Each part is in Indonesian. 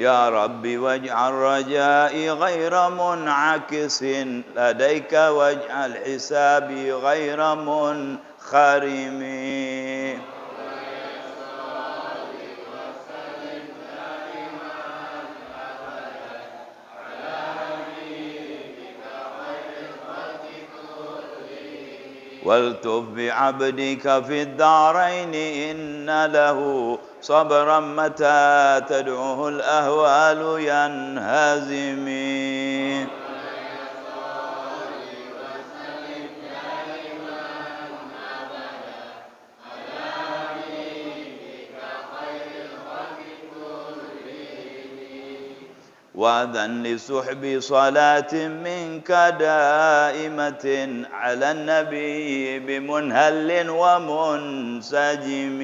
يا ربي واجعل رجائي غير منعكس لديك واجعل حسابي غير منخرم. والتف بعبدك في الدارين إن له صبرا متى تدعوه الأهوال ينهزم. وأذن لسحب صلاة منك دائمة على النبي بمنهل ومنسجم.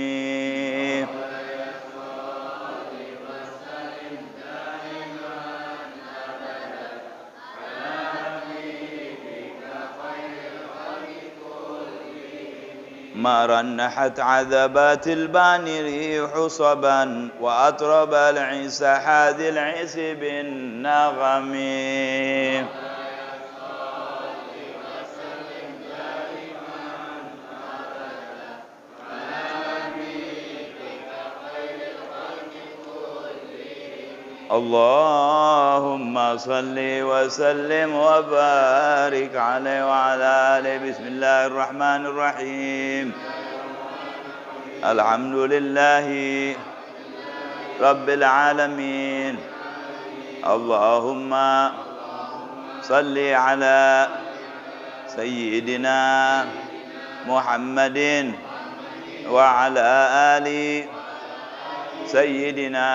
ما رنحت عذبات البان ريح صبا وأطرب العيس حاذي العيس بالنغم. اللهم صل وسلم وبارك عليه وعلى آله. بسم الله الرحمن الرحيم. الحمد لله رب العالمين. اللهم صل على سيدنا محمد وعلى آل سيدنا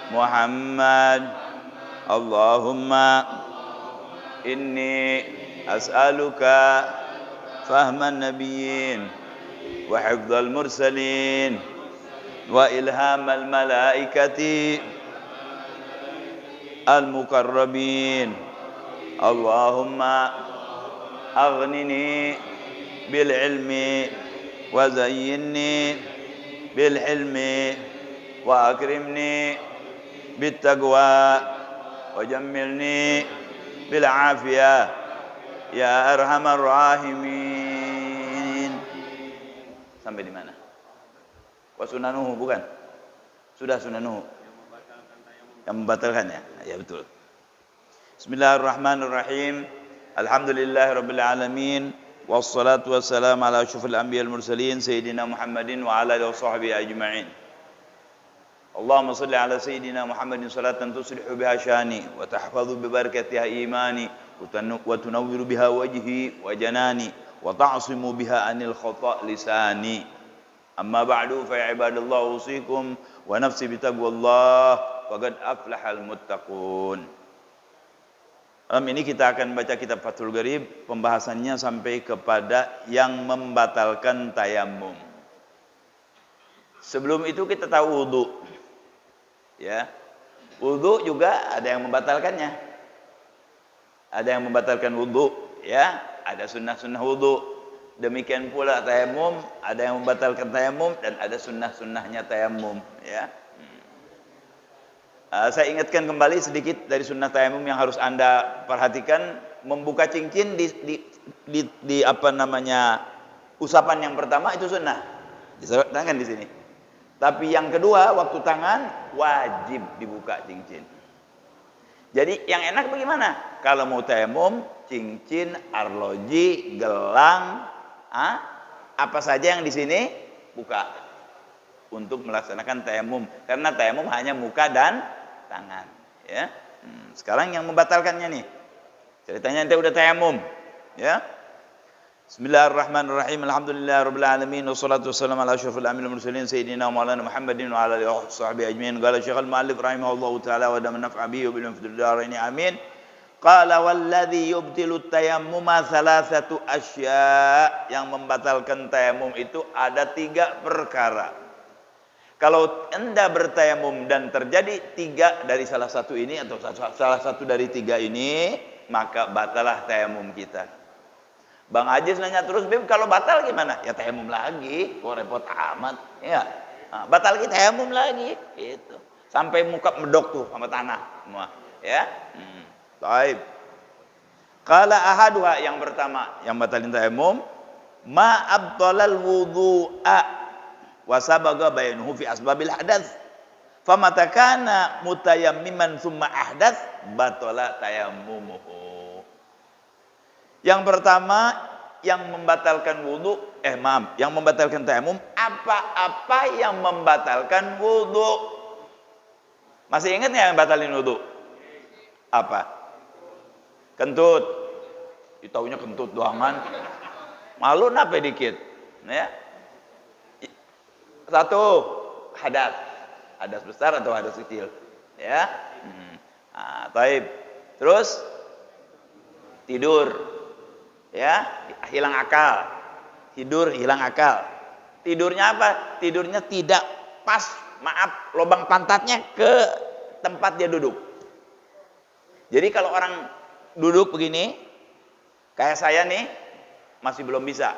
محمد. اللهم إني أسألك فهم النبيين وحفظ المرسلين وإلهام الملائكة المقربين. اللهم أغنني بالعلم وزينني بالحلم وأكرمني بالتقوى وجملني بالعافية يا أرحم الراحمين. Sampai di mana? Wasunanuhu bukan? Sudah sunanuhu. Yang membatalkan ya? Ya betul. Bismillahirrahmanirrahim. Alhamdulillahirabbil alamin. Wassalatu wassalamu ala asyrafil anbiya'il mursalin sayyidina Muhammadin wa ala alihi washabbihi ajma'in. اللهم صل على سيدنا محمد صلاة تصلح بها شاني وتحفظ ببركتها إيماني وتنور بها وجهي وجناني وتعصم بها عن الخطأ لساني. أما بعد فيا عباد الله أوصيكم ونفسي بتقوى الله وقد أفلح المتقون. Malam ini kita akan baca kitab Fathul Gharib, pembahasannya sampai kepada yang membatalkan tayamum. Sebelum itu kita tahu wudu. Ya, wudu juga ada yang membatalkannya. Ada yang membatalkan wudu, ya. Ada sunnah-sunnah wudu. Demikian pula tayamum, ada yang membatalkan tayamum dan ada sunnah-sunnahnya tayamum, ya. Saya ingatkan kembali sedikit dari sunnah tayamum yang harus Anda perhatikan. Membuka cincin di apa namanya usapan yang pertama itu sunnah. Tangan di sini. Tapi yang kedua, waktu tangan wajib dibuka cincin. Jadi yang enak bagaimana? Kalau mau tayamum, cincin, arloji, gelang, apa saja yang di sini buka untuk melaksanakan tayamum. Karena tayamum hanya muka dan tangan. Ya. Sekarang yang membatalkannya nih. Ceritanya ente udah tayamum, ya. Bismillahirrahmanirrahim. Alhamdulillahirabbil alamin wassalatu wassalamu ala asyrafil anbiya'il mursalin sayyidina Maulana Muhammadin wa ala alihi washabbihi ajmain. Qala Syekhul Mu'allif rahimahullahu taala wa dama naf'a bihi wa bil fil darain amin. Qala walladzi yubtilu tayammuma thalathatu asya'. Yang membatalkan tayamum itu ada 3 perkara. Kalau Anda bertayamum dan terjadi 3 dari salah satu ini atau salah satu dari 3 ini, maka batalah tayamum kita. Bang Ajis nanya terus, Bib, kalau batal gimana? Ya tayamum lagi, kok repot amat. Ya, batal kita tayamum lagi. Gitu. Sampai muka medok tuh sama tanah semua, ya. Baik. Qala ahaduha, yang pertama yang batalin tayammum, ma abtalal wudu'a wa sabaga bayanuhu fi asbabil hadats. Famata kana mutayammiman summa ahdath batala tayammumuhu. Yang pertama yang membatalkan wudu, yang membatalkan tayammum, apa-apa yang membatalkan wudu. Masih ingat nggak yang batalin wudu? Apa? Kentut. Ditaunya kentut doang man. Malu nape dikit, ya. Satu, hadas. Hadas besar atau hadas kecil, ya. Taib. Terus tidur, ya, hilang akal. Tidur hilang akal. Tidurnya apa? Tidurnya tidak pas, maaf, lubang pantatnya ke tempat dia duduk. Jadi kalau orang duduk begini, kayak saya nih, masih belum bisa.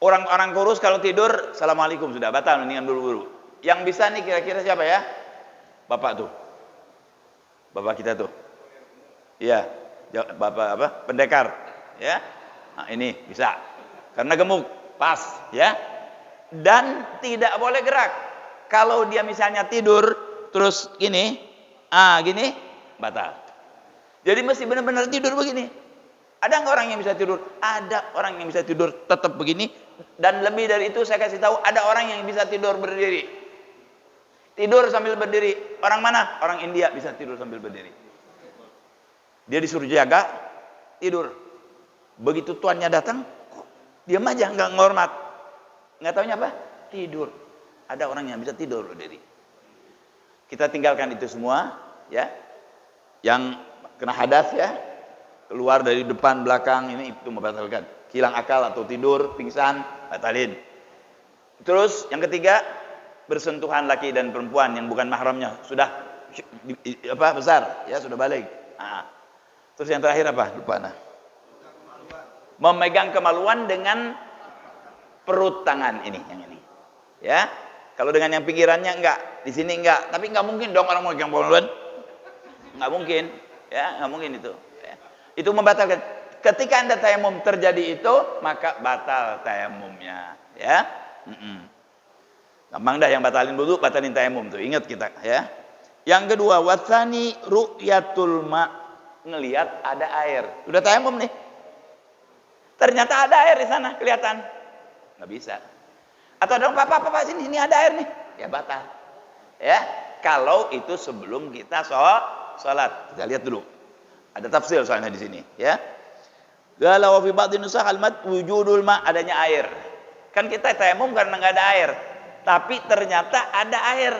Orang-orang kurus kalau tidur, assalamualaikum, sudah batal, mendingan dulu. Yang bisa nih kira-kira siapa ya? Bapak tuh. Bapak kita tuh. Iya, Bapak apa? Pendekar, ya. Nah, ini bisa. Karena gemuk, pas, ya. Dan tidak boleh gerak. Kalau dia misalnya tidur terus gini, gini, batal. Jadi mesti benar-benar tidur begini. Ada nggak orang yang bisa tidur? Ada orang yang bisa tidur tetap begini. Dan lebih dari itu saya kasih tahu, ada orang yang bisa tidur berdiri. Tidur sambil berdiri. Orang mana? Orang India bisa tidur sambil berdiri. Dia disuruh jaga, tidur. Begitu tuannya datang, diam aja, nggak ngormat. Nggak taunya apa? Tidur. Ada orang yang bisa tidur berdiri. Kita tinggalkan itu semua, ya. Yang kena hadas, ya, keluar dari depan belakang, ini itu membatalkan. Hilang akal atau tidur, pingsan, batalin. Terus yang ketiga, bersentuhan laki dan perempuan yang bukan mahramnya, sudah besar, ya, sudah balik. Terus yang terakhir apa? Lupa nah. Memegang kemaluan dengan perut tangan ini, yang ini. Ya. Kalau dengan yang pinggirannya enggak, di sini enggak. Tapi enggak mungkin dong orang memegang kemaluan. Enggak mungkin, ya, enggak mungkin itu. Ya. Itu membatalkan. Ketika Anda tayamum terjadi itu, maka batal tayamumnya, ya. Gampang dah, yang batalin wudu, batalin tayamum tuh. Ingat kita, ya. Yang kedua, watsani ru'yatul ma, ngelihat ada air. Udah tayamum nih. Ternyata ada air di sana, kelihatan. Nggak bisa. Atau dong, Papa, sini ada air nih. Ya batal. Ya, kalau itu sebelum kita sholat. Kita lihat dulu. Ada tafsir soalnya di sini, ya. Galau fi ba'dhin nusakh al-mad wujudul ma, adanya air. Kan kita tayamum karena nggak ada air. Tapi ternyata ada air.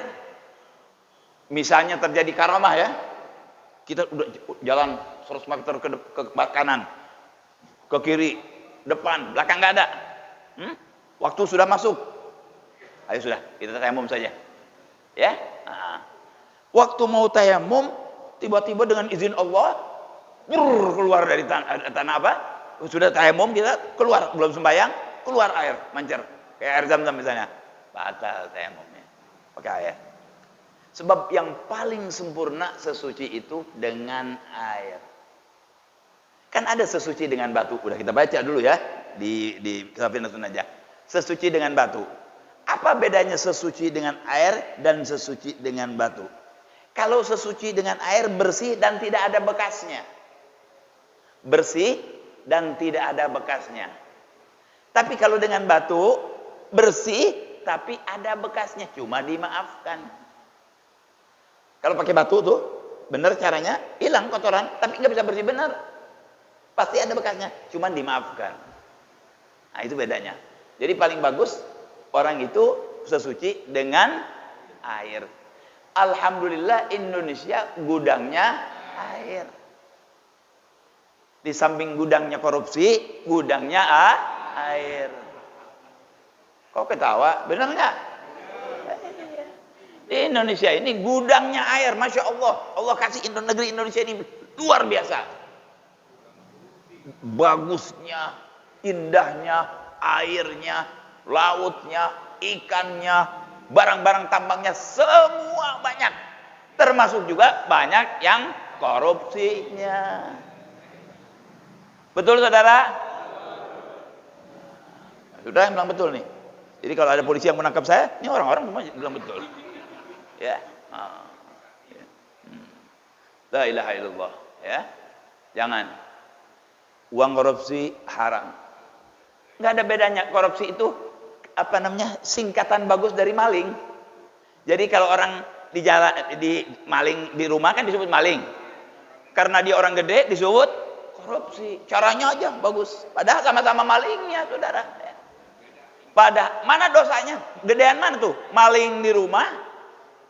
Misalnya terjadi karamah, ya. Kita udah jalan 100 meter ke kanan, ke kiri, depan, belakang nggak ada. Waktu sudah masuk. Ayo sudah, kita tayamum saja. Ya. Waktu mau tayamum, tiba-tiba dengan izin Allah, keluar dari tanah apa? Sudah tayamum, kita keluar, belum sembahyang, keluar air, mancer. Kayak air zam-zam misalnya. Batal tayamumnya. Pakai air. Sebab yang paling sempurna sesuci itu dengan air. Kan ada sesuci dengan batu. Udah kita baca dulu, ya, di Safinatun Najah. Sesuci dengan batu. Apa bedanya sesuci dengan air dan sesuci dengan batu? Kalau sesuci dengan air, bersih dan tidak ada bekasnya. Bersih dan tidak ada bekasnya. Tapi kalau dengan batu, bersih tapi ada bekasnya, cuma dimaafkan. Kalau pakai batu tuh, benar caranya, hilang kotoran, tapi nggak bisa bersih benar. Pasti ada bekasnya, cuma dimaafkan. Nah, itu bedanya. Jadi paling bagus orang itu sesuci dengan air. Alhamdulillah Indonesia gudangnya air. Di samping gudangnya korupsi, gudangnya air. Kok ketawa? Benar nggak? Di Indonesia ini gudangnya air, Masya Allah. Allah kasih negeri Indonesia ini luar biasa. Bagusnya, indahnya, airnya, lautnya, ikannya, barang-barang tambangnya semua banyak. Termasuk juga banyak yang korupsinya. Betul saudara? Sudah bilang betul nih. Jadi kalau ada polisi yang menangkap saya, ini orang-orang semua bilang betul. Ya. La ilaha illallah. Ya. Jangan. Uang korupsi haram. Nggak ada bedanya. Korupsi itu apa namanya? Singkatan bagus dari maling. Jadi kalau orang di jalan, di maling di rumah kan disebut maling. Karena dia orang gede disebut korupsi. Caranya aja bagus. Padahal sama-sama malingnya, saudara. Pada mana dosanya? Gedean mana tuh? Maling di rumah,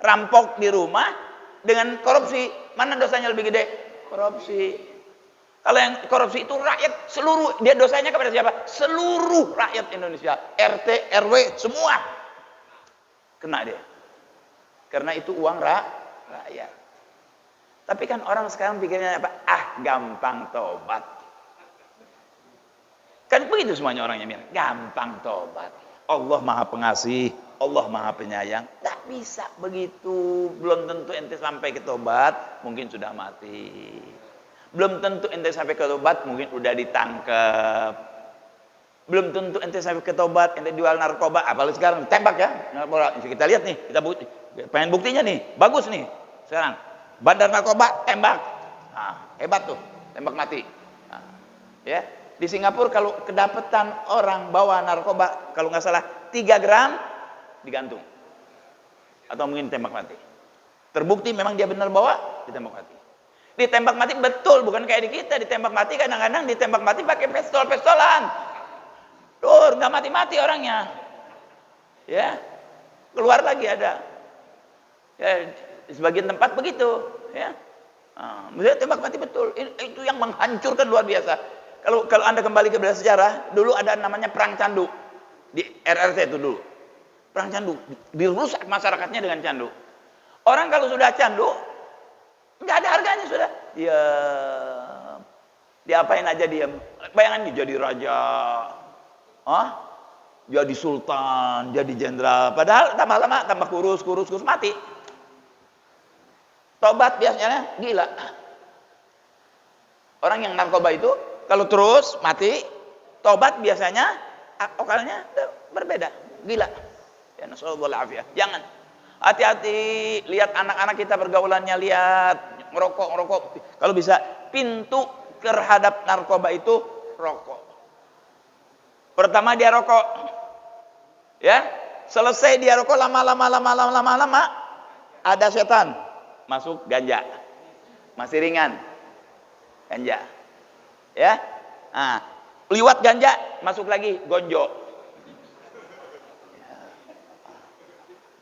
rampok di rumah, dengan korupsi. Mana dosanya lebih gede? Korupsi. Kalau yang korupsi itu rakyat seluruh, dia dosanya kepada siapa? Seluruh rakyat Indonesia, RT, RW, semua kena dia. Karena itu uang rakyat. Tapi kan orang sekarang pikirnya apa? Gampang tobat. Kan begitu semuanya orangnya bilang, gampang tobat. Allah Maha Pengasih, Allah Maha Penyayang. Tak bisa begitu. Belum tentu ente sampai ke tobat, mungkin sudah mati. Belum tentu ente sampai ke tobat, mungkin udah ditangkap. Belum tentu ente sampai ke tobat, ente jual narkoba, apalagi sekarang tembak ya. Narkoba. Kita lihat nih, kita bukti. Pengen buktinya nih, bagus nih. Sekarang bandar narkoba tembak. Nah, hebat tuh, tembak mati. Nah, ya. Di Singapura kalau kedapatan orang bawa narkoba, kalau nggak salah 3 gram digantung. Atau mungkin tembak mati. Terbukti memang dia benar bawa, ditembak mati. Ditembak mati betul, bukan kayak di kita. Ditembak mati kadang-kadang ditembak mati pakai pistol-pistolan. Dur, nggak mati-mati orangnya. Ya, keluar lagi ada. Ya, di sebagian tempat begitu. Ya, misalnya tembak mati betul. Itu yang menghancurkan luar biasa. Kalau Anda kembali ke belajar sejarah, dulu ada namanya perang candu di RRC itu dulu. Perang candu, dirusak masyarakatnya dengan candu. Orang kalau sudah candu, nggak ada harganya sudah. Diam. Diapain aja diam. Bayangan nih jadi raja, jadi sultan, jadi jenderal. Padahal tambah lama tambah kurus mati. Tobat biasanya gila. Orang yang narkoba itu kalau terus mati, tobat biasanya akalnya berbeda, gila. Ya nasallallahu alaihi. Jangan. Hati-hati, lihat anak-anak kita pergaulannya, lihat ngerokok. Kalau bisa, pintu terhadap narkoba itu rokok. Pertama dia rokok, ya. Selesai dia rokok, lama-lama ada setan masuk ganja, masih ringan, ganja, ya. Liwat ganja, masuk lagi gonjo.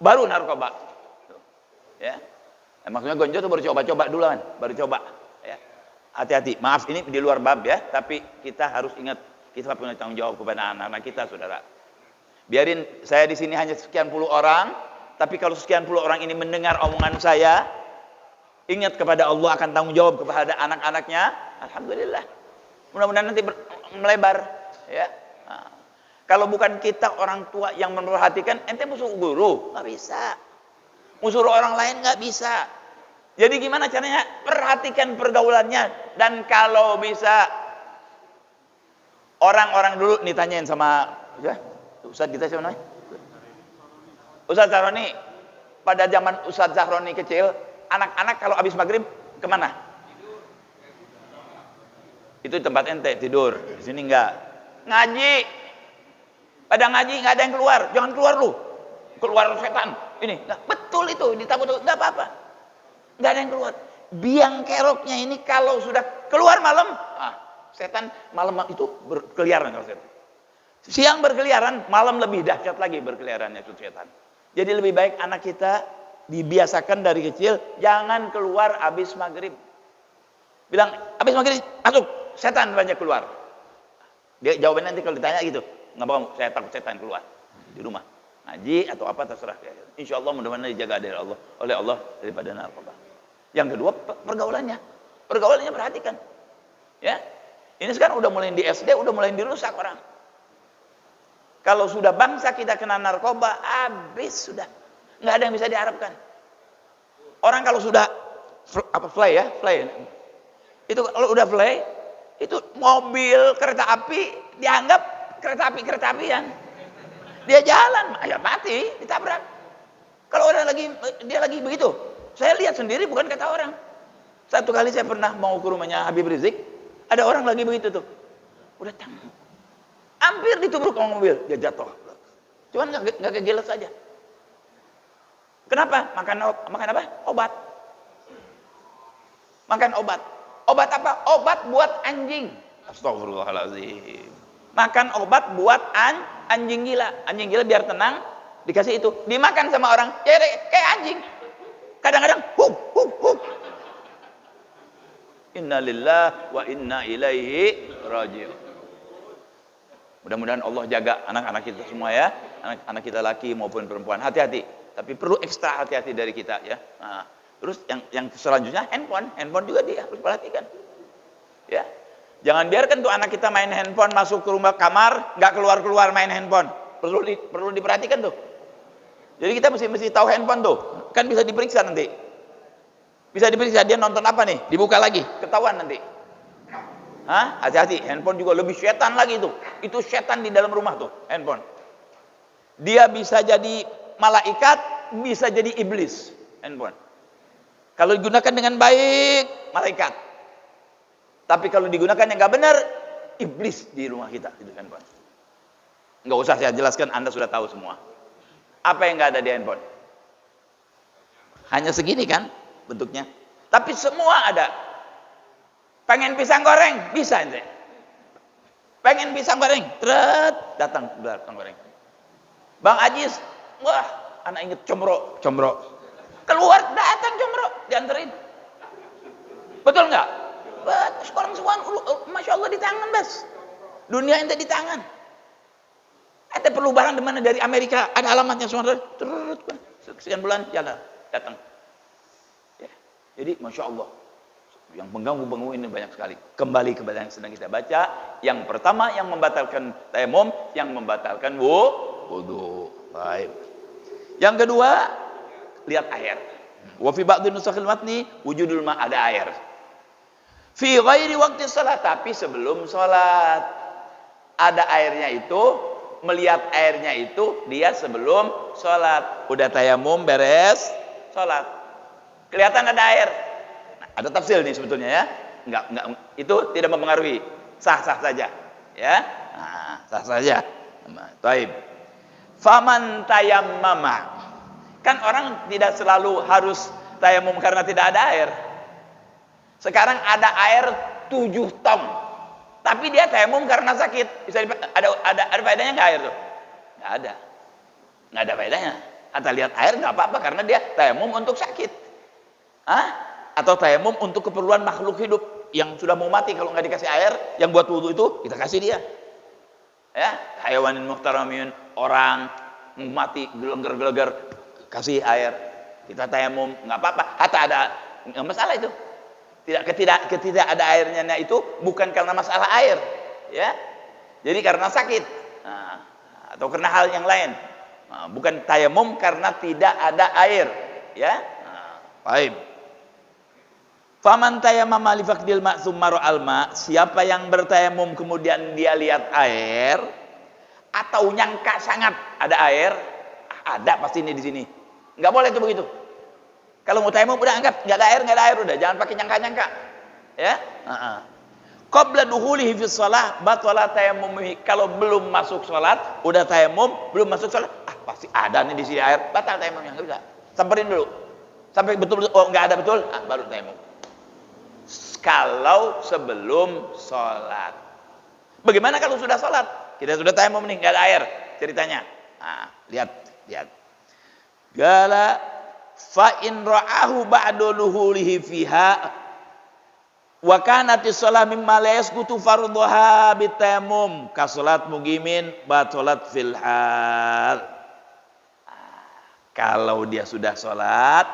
Baru narkoba, ya. Maksudnya gonjo itu baru coba-coba duluan, baru coba. Ya. Hati-hati, maaf ini di luar bab ya, tapi kita harus ingat kita punya tanggung jawab kepada anak-anak kita, saudara. Biarin saya di sini hanya sekian puluh orang, tapi kalau sekian puluh orang ini mendengar omongan saya, ingat kepada Allah akan tanggung jawab kepada anak-anaknya. Alhamdulillah. Mudah-mudahan nanti melebar, ya. Kalau bukan kita orang tua yang memperhatikan, ente musuh guru, nggak bisa. Musuh orang lain nggak bisa. Jadi gimana caranya? Perhatikan pergaulannya. Dan kalau bisa, orang-orang dulu nih tanyain sama ya, Ustadz kita siapa namanya? Ustadz Zahroni. Pada zaman Ustadz Zahroni kecil, anak-anak kalau habis maghrib kemana? Itu tempat ente tidur. Di sini enggak. Ngaji. Pada ngaji nggak ada yang keluar, jangan keluar lu, keluar setan. Ini nggak betul itu, ditakut nggak apa-apa, nggak ada yang keluar. Biang keroknya ini kalau sudah keluar malam, setan malam itu berkeliaran kalau setan. Siang berkeliaran, malam lebih dahsyat lagi berkeliarannya itu setan. Jadi lebih baik anak kita dibiasakan dari kecil jangan keluar habis maghrib. Bilang habis maghrib masuk, setan banyak keluar. Dia jawabannya nanti kalau ditanya gitu. Nggak mau, saya takut setan keluar di rumah. Ngaji atau apa terserah. Insya Allah mudah-mudahan dijaga oleh Allah daripada narkoba. Yang kedua pergaulannya perhatikan. Ya, ini sekarang udah mulai di SD, udah mulai dirusak orang. Kalau sudah bangsa kita kena narkoba, habis sudah. nggak ada yang bisa diharapkan. Orang kalau sudah fly, itu kalau udah fly, itu mobil, kereta api dianggap kereta apian. Dia jalan, ya mati, ditabrak. Kalau orang dia lagi begitu, saya lihat sendiri bukan kata orang. Satu kali saya pernah mau ke rumahnya Habib Rizik, ada orang lagi begitu tuh, udah hampir ditubruk sama mobil, dia jatuh. Cuman nggak kegeles saja. Kenapa? Makan apa? Obat. Makan obat. Obat apa? Obat buat anjing. Astagfirullahaladzim. Makan obat buat anjing gila. Anjing gila biar tenang, dikasih itu. Dimakan sama orang, ya kayak anjing. Kadang-kadang, huk. Inna lillahi wa inna ilaihi raji'un. Mudah-mudahan Allah jaga anak-anak kita semua ya. Anak-anak kita laki maupun perempuan. Hati-hati. Tapi perlu ekstra hati-hati dari kita ya. Nah, terus yang selanjutnya handphone juga dia harus perhatikan. Ya. Jangan biarkan tuh anak kita main handphone masuk ke rumah kamar, nggak keluar-keluar main handphone. Perlu diperhatikan tuh. Jadi kita mesti tahu handphone tuh. Kan bisa diperiksa nanti. Bisa diperiksa dia nonton apa nih? Dibuka lagi, ketahuan nanti. Hah? Hati-hati, handphone juga lebih setan lagi itu. Itu setan di dalam rumah tuh, handphone. Dia bisa jadi malaikat, bisa jadi iblis, handphone. Kalau digunakan dengan baik, malaikat. Tapi kalau digunakan yang nggak benar, iblis di rumah kita, itu handphone. Nggak usah saya jelaskan, Anda sudah tahu semua. Apa yang nggak ada di handphone? Hanya segini kan bentuknya. Tapi semua ada. Pengen pisang goreng, bisa ente. Pengen pisang goreng, datang pisang goreng. Bang Ajis, wah, anak inget comro. Keluar datang comro, dianterin. Betul nggak? Sekarang semua, masya Allah di tangan bas. Dunia ente di tangan. Ente perlu barang di mana dari Amerika, ada alamatnya semua. Sekian bulan jalan, datang. Ya. Jadi masya Allah. Yang pengganggu ini banyak sekali. Kembali kepada yang sedang kita baca. Yang pertama yang membatalkan tayamum, yang membatalkan wudu. Baik. Yang kedua, lihat air. Wa fi ba'dhi nusakhil matni wujudul ma, ada air. Fi ghairi waqti salat, tapi sebelum salat. Ada airnya itu, melihat airnya itu dia sebelum salat. Udah tayamum beres, salat. Kelihatan ada air. Ada tafsir nih sebetulnya ya. Enggak, itu tidak mempengaruhi. Sah-sah saja. Ya. Nah, sah saja. Baik. Faman tayammama. Kan orang tidak selalu harus tayamum karena tidak ada air. Sekarang ada air 7 tong. Tapi dia tayamum karena sakit. Bisa ada faedahnya enggak air tuh? Enggak ada. Enggak ada faedahnya. Atau lihat air enggak apa-apa karena dia tayamum untuk sakit. Hah? Atau tayamum untuk keperluan makhluk hidup yang sudah mau mati, kalau nggak dikasih air yang buat wudu itu kita kasih dia. Ya, hayawanin muhtaramin, orang mati gelegar kasih air, kita tayamum nggak apa-apa. Hatta ada nggak masalah itu. Ketidak ada airnya itu bukan karena masalah air, ya. Jadi karena sakit, atau karena hal yang lain. Bukan tayamum karena tidak ada air, ya. Baik. Faman tayammama li faqdil ma tsumma ra'al ma, siapa yang bertayamum kemudian dia lihat air atau nyangka sangat ada air, ada pasti ini di sini. Enggak boleh itu begitu. Kalau mau tayamum udah anggap enggak ada air udah, jangan pakai nyangka-nyangka. Ya? Qabla duhulihi fi shalah batala tayammumuhi. Kalau belum masuk salat, udah tayamum, belum masuk salat, pasti ada nih di sini air, batal tayamumnya, enggak bisa. Samperin dulu. Sampai betul enggak ada betul, baru tayamum. Kalau sebelum sholat. Bagaimana kalau sudah sholat? Kita sudah tayamum nih, nggak ada air ceritanya. Lihat. Gala fa in ra'ahu ba'da luhulihi fiha wa kanatis shalah mimma la yasqutu fardhuha bitayammum ka salat mugimin batalat fil hal. Kalau dia sudah sholat,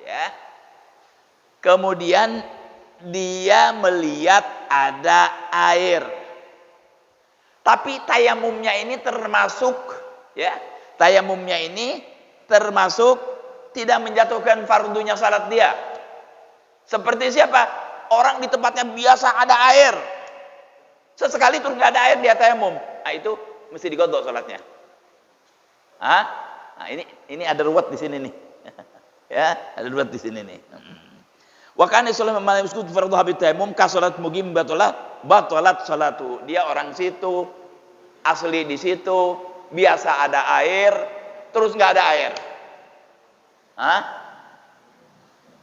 ya. Kemudian dia melihat ada air. Tapi tayamumnya ini termasuk, ya. Tayamumnya ini termasuk tidak menjatuhkan fardunya salat dia. Seperti siapa? Orang di tempatnya biasa ada air, sesekali terus nggak ada air dia tayamum, nah itu mesti digodok salatnya. Nah ini ada ruwet di sini nih. Ya, ada ruwet di sini nih. Wa kana sallallahu alaihi wasallam fardhu habit tayamum ka salat muqim batalat salatu. Dia orang situ, asli di situ, biasa ada air, terus nggak ada air.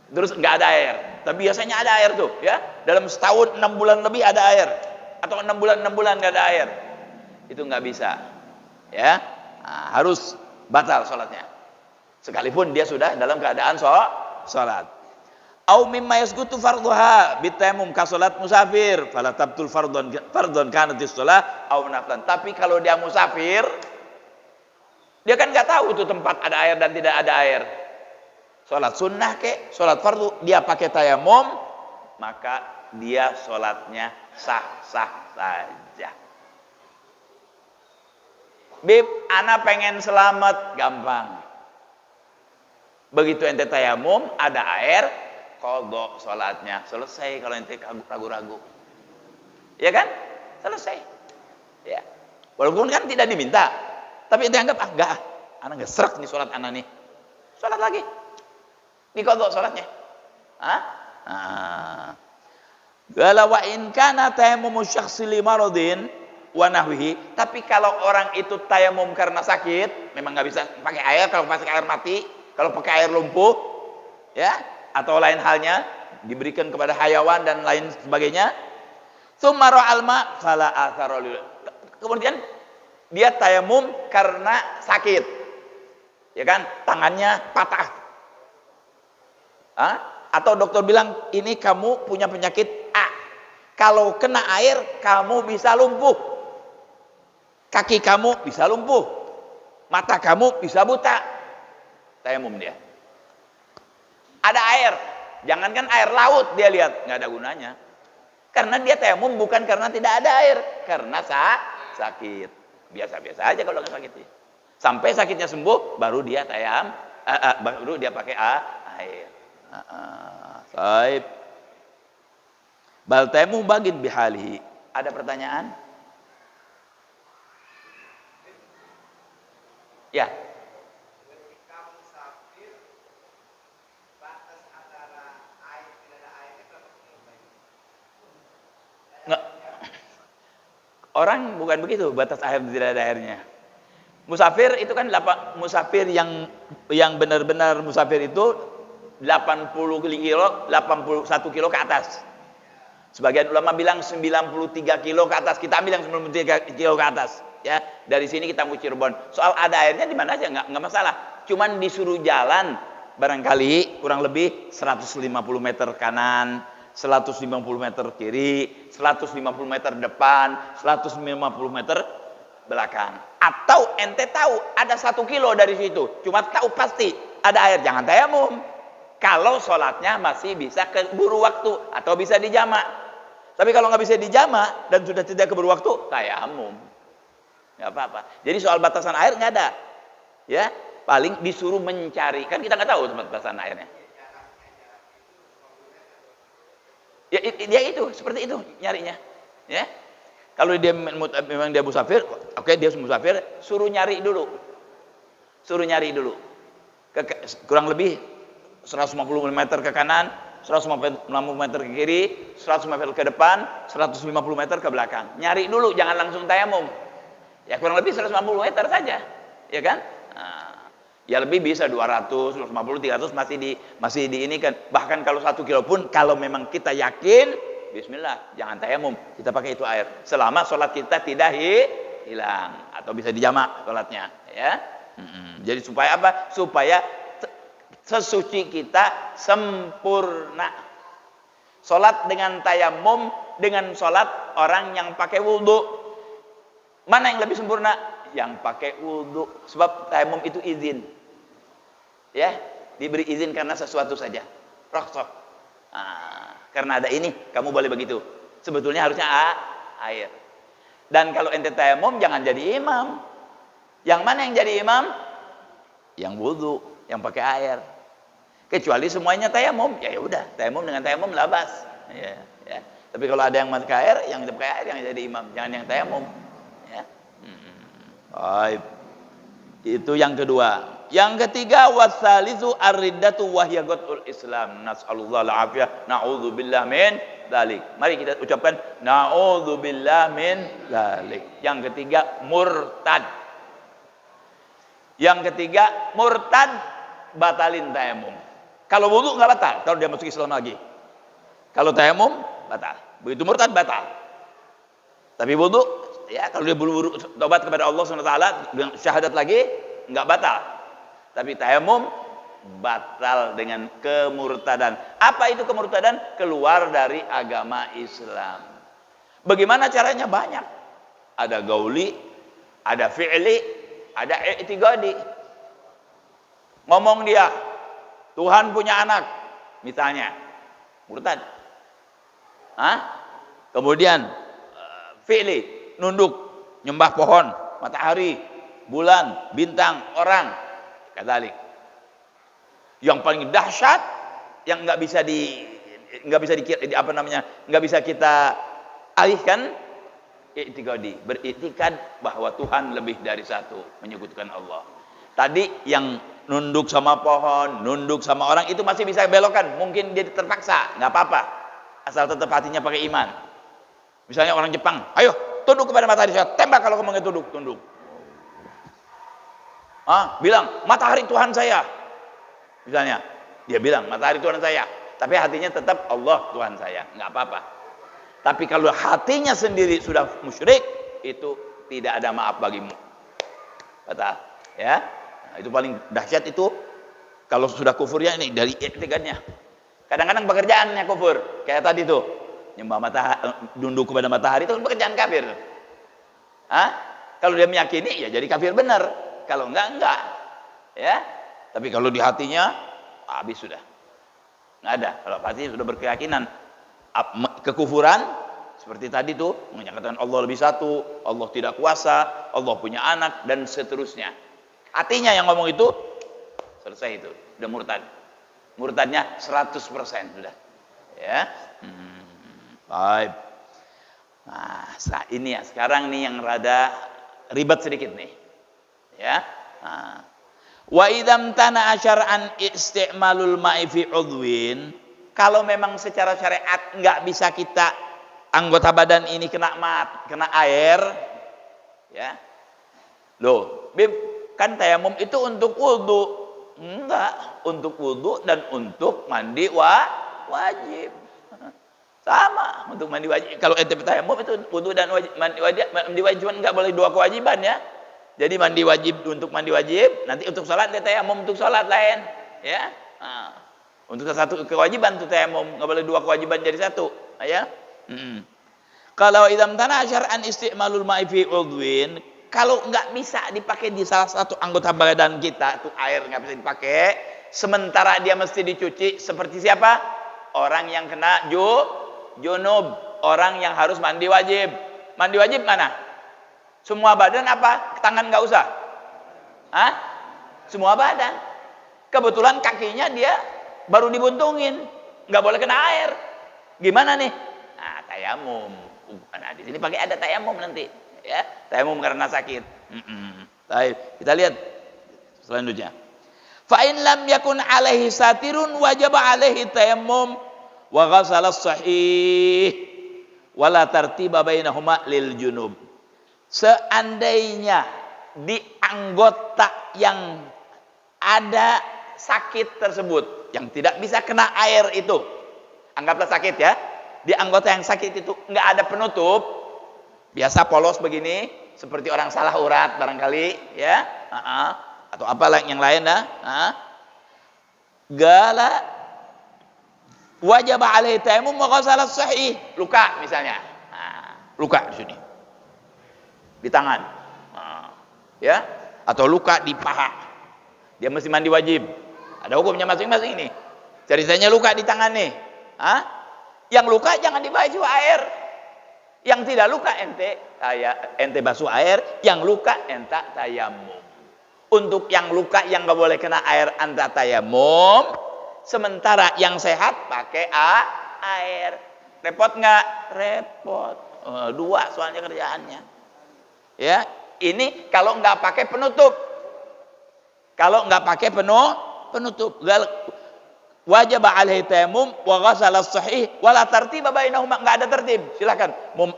Terus nggak ada air. Tapi biasanya ada air tuh, ya. Dalam setahun 6 bulan lebih ada air, atau 6 bulan nggak ada air. Itu nggak bisa, ya. Harus batal sholatnya. Sekalipun dia sudah dalam keadaan sholat. Au mimma yasqutu fardhuha bitayamum ka salat musafir fala tabtul fardhon kanat shalah au naflan. Tapi kalau dia musafir, dia kan nggak tahu tuh tempat ada air dan tidak ada air. Sholat sunnah sholat fardu, dia pakai tayamum, maka dia sholatnya sah-sah saja. Bib, ana pengen selamat, gampang. Begitu ente tayamum, ada air, qadha sholatnya. Selesai kalau ente ragu-ragu. Ya kan? Selesai. Ya. Walaupun kan tidak diminta, tapi ente anggap, enggak, ana enggak serak nih sholat ana nih. Sholat lagi. Dikodok sholatnya. Wala wa in kana tayammum syakhsi li maradin wa nahwihi. Tapi kalau orang itu tayamum karena sakit, memang nggak bisa pakai air, kalau pakai air mati, kalau pakai air lumpuh, ya, atau lain halnya diberikan kepada hayawan dan lain sebagainya. Tsumma ra'al ma fala athara. Kemudian dia tayamum karena sakit. Ya kan? Tangannya patah. Atau dokter bilang ini kamu punya penyakit A, kalau kena air kamu bisa lumpuh, kaki kamu bisa lumpuh, mata kamu bisa buta. Tayamum dia. Ada air, jangankan air laut dia lihat nggak ada gunanya, karena dia tayamum bukan karena tidak ada air, karena sakit. Biasa-biasa aja kalau nggak sakit. Sampai sakitnya sembuh baru dia baru dia pakai air. Baik. Bal tayamum bagin bihalihi. Ada pertanyaan? Ya. Ketika musafir, batas antara air tidak ada airnya berapa kilometer? Nggak. Orang bukan begitu, batas air tidak ada airnya. Musafir itu kan musafir yang benar-benar musafir itu 80 kilo, 81 kilo ke atas. Sebagian ulama bilang 93 kilo ke atas. Kita ambil yang 93 kilo ke atas, ya. Dari sini kita mau Cirebon. Soal ada airnya di mana aja nggak masalah. Cuman disuruh jalan barangkali kurang lebih 150 meter kanan, 150 meter kiri, 150 meter depan, 150 meter belakang. Atau ente tahu ada 1 kilo dari situ, cuma tahu pasti ada air, jangan tayamum. Kalau sholatnya masih bisa keburu waktu atau bisa dijamak. Tapi kalau nggak bisa dijamak dan sudah tidak keburu waktu, tayamum. Nggak apa-apa. Jadi soal batasan air nggak ada. Ya, paling disuruh mencari. Kan kita nggak tahu tempat batasan airnya. Ya itu, seperti itu nyarinya. Ya. Kalau dia memang dia musafir, oke, dia musafir, suruh nyari dulu. Kurang lebih 150 meter ke kanan, 150 meter ke kiri, 100 meter ke depan, 150 meter ke belakang. Nyari dulu, jangan langsung tayamum. Ya kurang lebih 150 meter saja, ya kan? Ya lebih bisa 200, 150, 300 masih di ini kan. Bahkan kalau 1 kilo pun, kalau memang kita yakin, bismillah, jangan tayamum, kita pakai itu air. Selama sholat kita tidak hilang atau bisa dijamak sholatnya, ya. Jadi supaya apa? Supaya sesuci kita sempurna. Sholat dengan tayamum dengan sholat orang yang pakai wudhu, mana yang lebih sempurna? Yang pakai wudhu. Sebab tayamum itu izin, ya, diberi izin karena sesuatu saja. Roksok. Karena ada ini, kamu boleh begitu. Sebetulnya harusnya air. Dan kalau ente tayamum jangan jadi imam. Yang mana yang jadi imam? yang wudu, yang pakai air. Kecuali semuanya tayamum, ya udah, tayamum dengan tayamum labas. Ya, ya. Tapi kalau ada yang pakai air, yang pakai air yang jadi imam, jangan yang tayamum. Ya. Baik. Itu yang kedua. Yang ketiga, wasalisu ar-riddatu wa hiya ghadul Islam. Nas'alullah al-afiyah, na'udzubillah min dzalik. Mari kita ucapkan na'udzubillah min dzalik. Yang ketiga, murtad. Yang ketiga, murtad, batalin tayamum. Kalau wudu enggak batal, kalau dia masuk Islam lagi. Kalau tayamum batal. Begitu murtad batal. Tapi wudu, ya kalau dia buru-buru tobat kepada Allah SWT dengan syahadat lagi enggak batal. Tapi tayamum batal dengan kemurtadan. Apa itu kemurtadan? Keluar dari agama Islam. Bagaimana caranya? Banyak. Ada gauli, ada fi'li, ada i'tiqadi. Ngomong dia, Tuhan punya anak, misalnya, murtad. Kemudian fi'li, nunduk, nyembah pohon, matahari, bulan, bintang, orang. Kadzalik. Yang paling dahsyat, yang nggak bisa kita alihkan, i'tiqadi, beriktikad bahwa Tuhan lebih dari satu, menyekutukan Allah. Tadi yang nunduk sama pohon, nunduk sama orang itu masih bisa belokkan, mungkin dia terpaksa, nggak apa-apa, asal tetap hatinya pakai iman. Misalnya orang Jepang, ayo tunduk kepada matahari, saya tembak kalau kamu nggak tunduk. Bilang matahari Tuhan saya, misalnya dia bilang matahari Tuhan saya, tapi hatinya tetap Allah Tuhan saya, nggak apa-apa. Tapi kalau hatinya sendiri sudah musyrik, itu tidak ada maaf bagimu, batal. Ya, nah, itu paling dahsyat itu. Kalau sudah kufurnya ini dari i'tiqadnya. Kadang-kadang pekerjaannya kufur, kayak tadi tuh nyembah matahari, nunduk kepada matahari, itu pekerjaan kafir. Kalau dia meyakini, ya jadi kafir benar. Kalau enggak, ya. Tapi kalau di hatinya, habis sudah. Nggak ada. Kalau hatinya sudah berkeyakinan kekufuran, seperti tadi tuh, menyatakan Allah lebih satu, Allah tidak kuasa, Allah punya anak, dan seterusnya. Hatinya yang ngomong itu, selesai itu, udah murtad. Murtadnya 100% sudah. Ya. Baik. Nah, ini ya, sekarang nih yang rada ribet sedikit nih. Ya. Wa idzam tana syar'an isti'malul ma'i fi udwin, kalau memang secara syariat enggak bisa kita anggota badan ini kena air, ya. Loh, Bib, kan tayamum itu untuk wudu. Enggak, untuk wudu dan untuk mandi wajib. Sama, untuk mandi wajib. Kalau ente tayamum itu wudu dan mandi wajib cuma enggak boleh dua kewajiban, ya. Jadi mandi wajib untuk mandi wajib, nanti untuk sholat dia tayamum untuk sholat lain, ya. Untuk satu kewajiban tuh tayamum, nggak boleh dua kewajiban jadi satu, ya. Kalau idam tanah syar'an isti'malul ma'i fi udwin, kalau nggak bisa dipakai di salah satu anggota badan kita, tuh air nggak bisa dipakai, sementara dia mesti dicuci, seperti siapa? Orang yang kena junub, orang yang harus mandi wajib. Mandi wajib mana? Semua badan apa? Tangan nggak usah? Semua badan. Kebetulan kakinya dia baru dibuntungin, nggak boleh kena air. Gimana nih? Nah, tayamum. Nah, di sini pakai ada tayamum nanti, ya. Tayamum karena sakit. Baik, kita lihat selanjutnya. Fa in lam yakun alaihi satirun wajib alaihi tayammum wa ghasala sahih wala tartiba bainahuma lil junub. Seandainya di anggota yang ada sakit tersebut, yang tidak bisa kena air itu, anggaplah sakit, ya, di anggota yang sakit itu nggak ada penutup, biasa polos begini, seperti orang salah urat barangkali, ya, atau apalah yang lain, gala wajib alaihi tayammum wa ghasala sahih. Luka misalnya, luka di sini, di tangan, ya, atau luka di paha, dia mesti mandi wajib. Ada hukumnya masing-masing nih. Ceritanya luka di tangan nih, yang luka jangan dibasuh air, yang tidak luka ente basuh air, yang luka ente tayamum. Untuk yang luka yang nggak boleh kena air anda tayamum, sementara yang sehat pakai air. Repot nggak? Repot. Dua soalnya kerjaannya. Ya, ini kalau nggak pakai penutup. Kalau nggak pakai penutup, wajib alaihi tayammum wa ghasala sahih wala tartiba bainahuma, enggak ada tertib. Silakan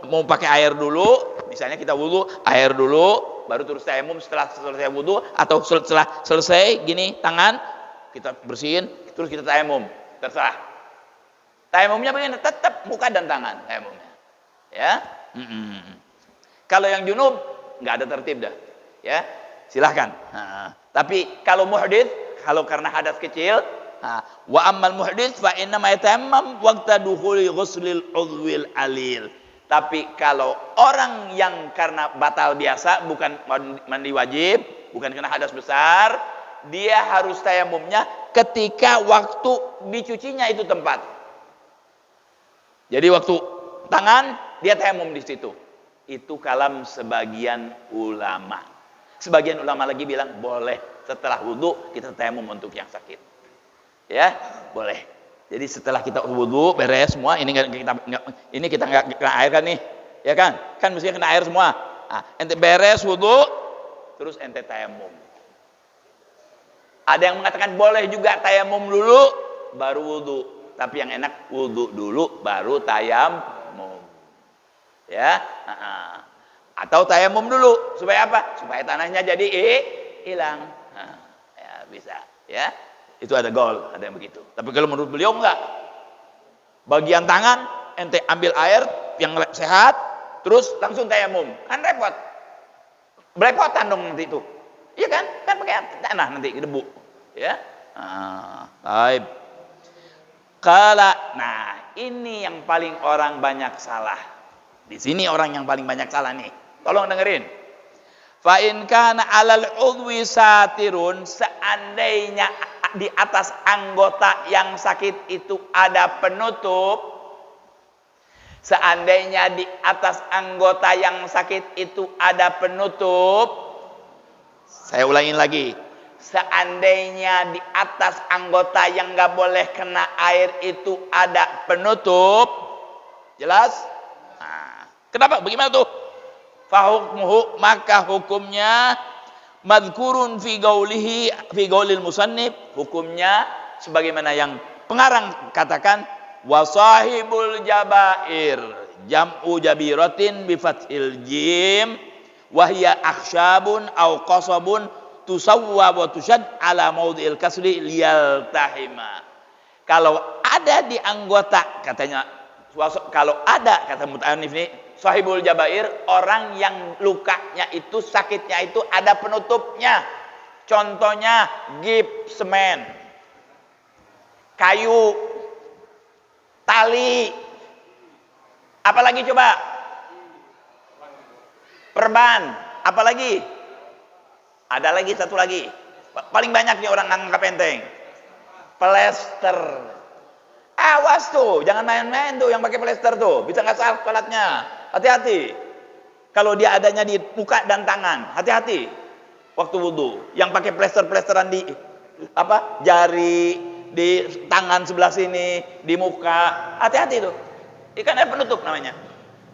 mau pakai air dulu, misalnya kita wudu, air dulu baru terus tayammum setelah selesai wudu, atau setelah selesai gini tangan kita bersihin terus kita tayammum, terserah. Tayammumnya begini, tetap muka dan tangan tayammumnya. Ya. Kalau yang junub enggak ada tertib dah. Ya. Silahkan. Tapi kalau muhdits, kalau karena hadas kecil, wa ammal muhdits fa inna ma yatayammam waqta dukhuli ghuslil udwil alil. Tapi kalau orang yang karena batal biasa, bukan mandi wajib, bukan kena hadas besar, dia harus tayammumnya ketika waktu dicucinya itu tempat. Jadi waktu tangan dia tayammum di situ. Itu kalam sebagian ulama. Sebagian ulama lagi bilang boleh setelah wudu kita tayammum untuk yang sakit. Ya, boleh. Jadi setelah kita wudu beres semua, ini kita nggak kena air kan nih, ya kan? Kan mestinya kena air semua. Ente beres wudu, terus ente tayammum. Ada yang mengatakan boleh juga tayammum dulu, baru wudu. Tapi yang enak wudu dulu, baru tayammum. Ya. Atau tayamum dulu supaya apa? Supaya tanahnya jadi hilang. Ya bisa, ya. Itu ada gol, ada yang begitu. Tapi kalau menurut beliau enggak. Bagian tangan ente ambil air yang sehat, terus langsung tayamum. Kan repot. Belepotan dong nanti itu. Iya kan? Kan pakai tanah nanti debu. Ya. Baik. Nah, ini yang paling orang banyak salah. Di sini orang yang paling banyak salah nih. Tolong dengerin. Fa in kana 'alal udwi satirun, seandainya di atas anggota yang sakit itu ada penutup. Seandainya di atas anggota yang sakit itu ada penutup. Saya ulangin lagi. Seandainya di atas anggota yang enggak boleh kena air itu ada penutup. Jelas? Kenapa? Bagaimana tuh? Fahukmuhu, maka hukumnya madhkurun fi gaulil musannif, hukumnya sebagaimana yang pengarang katakan, wasahibul jabair jam'u jabiratin bi fathil jim wa hiya akhshabun aw qasabun tusawwa wa tushad ala maudhi'il kasri liyaltahima. Kalau ada di anggota, katanya, kalau ada, kata muta'anif ini, sahibul jabair, orang yang lukanya itu, sakitnya itu ada penutupnya. Contohnya gipsmen, kayu, tali, apalagi coba? Perban, apalagi? Ada lagi satu lagi. Paling banyak nih orang nganggap enteng. Plester. Awas tuh, jangan main-main tuh yang pakai plester tuh, bisa nggak sah salatnya. Hati-hati. Kalau dia adanya di muka dan tangan, hati-hati. Waktu wudu, yang pakai plester-plesteran di jari, di tangan sebelah sini, di muka, hati-hati tuh. Ikan ada penutup namanya.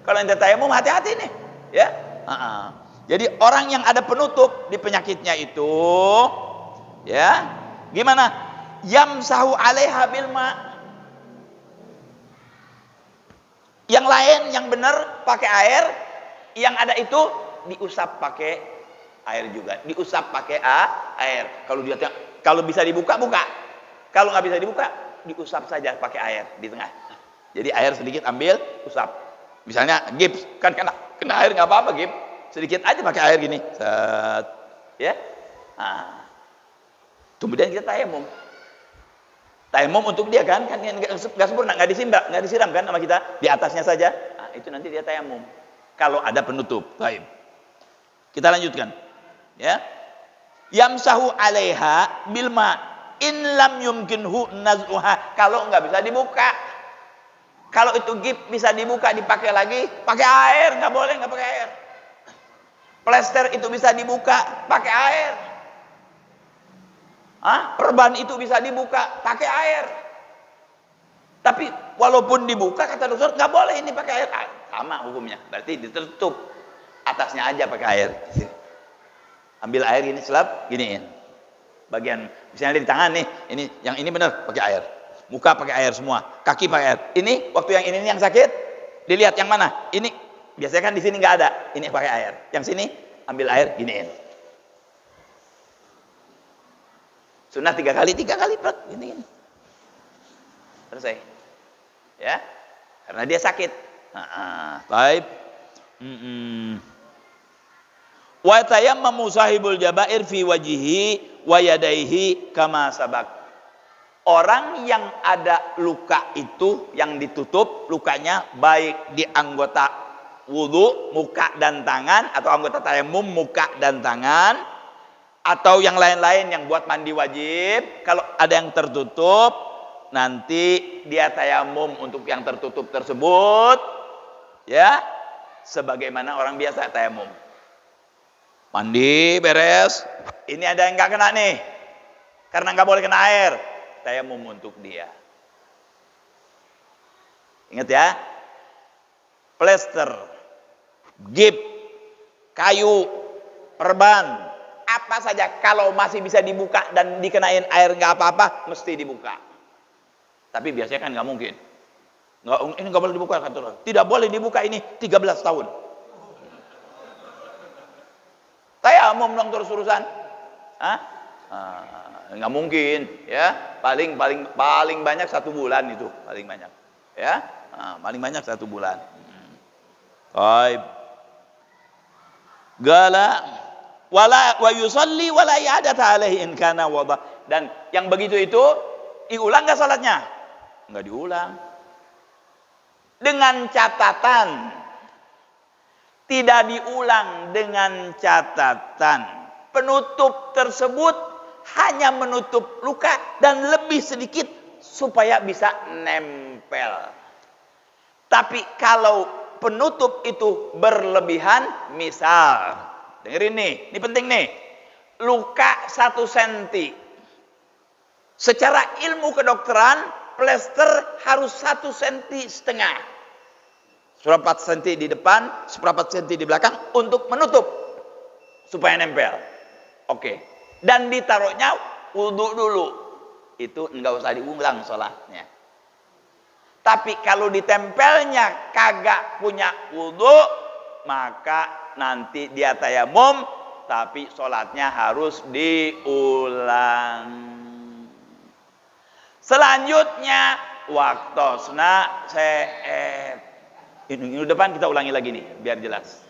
Kalau ente tayamum hati-hati nih, ya. Jadi orang yang ada penutup di penyakitnya itu, ya, gimana? Yamsahu 'alaiha bil ma'. Yang lain yang benar pakai air, yang ada itu diusap pakai air juga, diusap pakai air. Kalau bisa dibuka, buka. Kalau nggak bisa dibuka, diusap saja pakai air di tengah. Jadi air sedikit ambil, usap. Misalnya gips, kan kena air nggak apa-apa gips, sedikit aja pakai air gini, set, ya. Kemudian kita tayamum. Tayamum untuk dia kan nggak sempurna, nggak disiram kan sama kita, di atasnya saja. Itu nanti dia tayamum. Kalau ada penutup. Baik. Kita lanjutkan. Ya. Yamsahu 'alaiha bil ma' in lam yumkinhu naz'uha. Kalau nggak bisa dibuka. Kalau itu gip bisa dibuka, dipakai lagi, pakai air, nggak boleh nggak pakai air. Plester itu bisa dibuka, pakai air. Perban itu bisa dibuka pakai air. Tapi walaupun dibuka kata dokter nggak boleh ini pakai air. Sama hukumnya. Berarti ditutup atasnya aja pakai air. Ambil air gini selap, giniin. Bagian misalnya di tangan nih, ini yang ini benar pakai air. Muka pakai air semua, kaki pakai air. Ini waktu yang ini yang sakit, dilihat yang mana? Ini biasanya kan di sini nggak ada. Ini pakai air. Yang sini ambil air, giniin. Sunnah 3 kali plek, giniin. Selesai. Ya, karena dia sakit. Baik. Wa tayammamu sahibul jabair fi wajhihi wa yadayhi kama sabak. Orang yang ada luka itu yang ditutup lukanya baik di anggota wudu, muka dan tangan, atau anggota tayamum, muka dan tangan, atau yang lain-lain yang buat mandi wajib. Kalau ada yang tertutup, nanti dia tayamum untuk yang tertutup tersebut, ya, sebagaimana orang biasa tayamum. Mandi beres, ini ada yang nggak kena nih, karena nggak boleh kena air, tayamum untuk dia. Ingat ya, plester, gip, kayu, perban, apa saja kalau masih bisa dibuka dan dikenain air nggak apa-apa, mesti dibuka. Tapi biasanya kan nggak mungkin. Ini nggak boleh dibuka, kata orang. Tidak boleh dibuka ini 13 tahun. Tayamum dong terus urusan. Nggak mungkin, ya. Paling banyak 1 bulan itu, paling banyak. Ya, paling banyak 1 bulan. Baik. Gala wala wa yusalli wala i'adata alaihi in kana wada. Dan yang begitu itu diulang nggak salatnya? Nggak diulang. Dengan catatan, tidak diulang dengan catatan penutup tersebut hanya menutup luka dan lebih sedikit supaya bisa nempel. Tapi kalau penutup itu berlebihan, misal, dengerin nih, ini penting nih, luka 1 senti. Secara ilmu kedokteran, plester harus 1,5 senti. Seperempat senti di depan, seperempat senti di belakang untuk menutup supaya nempel. Oke. Dan ditaruhnya wudu dulu. Itu enggak usah diulang sholatnya. Tapi kalau ditempelnya kagak punya wudu, maka nanti dia tayamum, tapi sholatnya harus diulang. Selanjutnya waktosna se'et. Ini depan kita ulangi lagi nih biar jelas.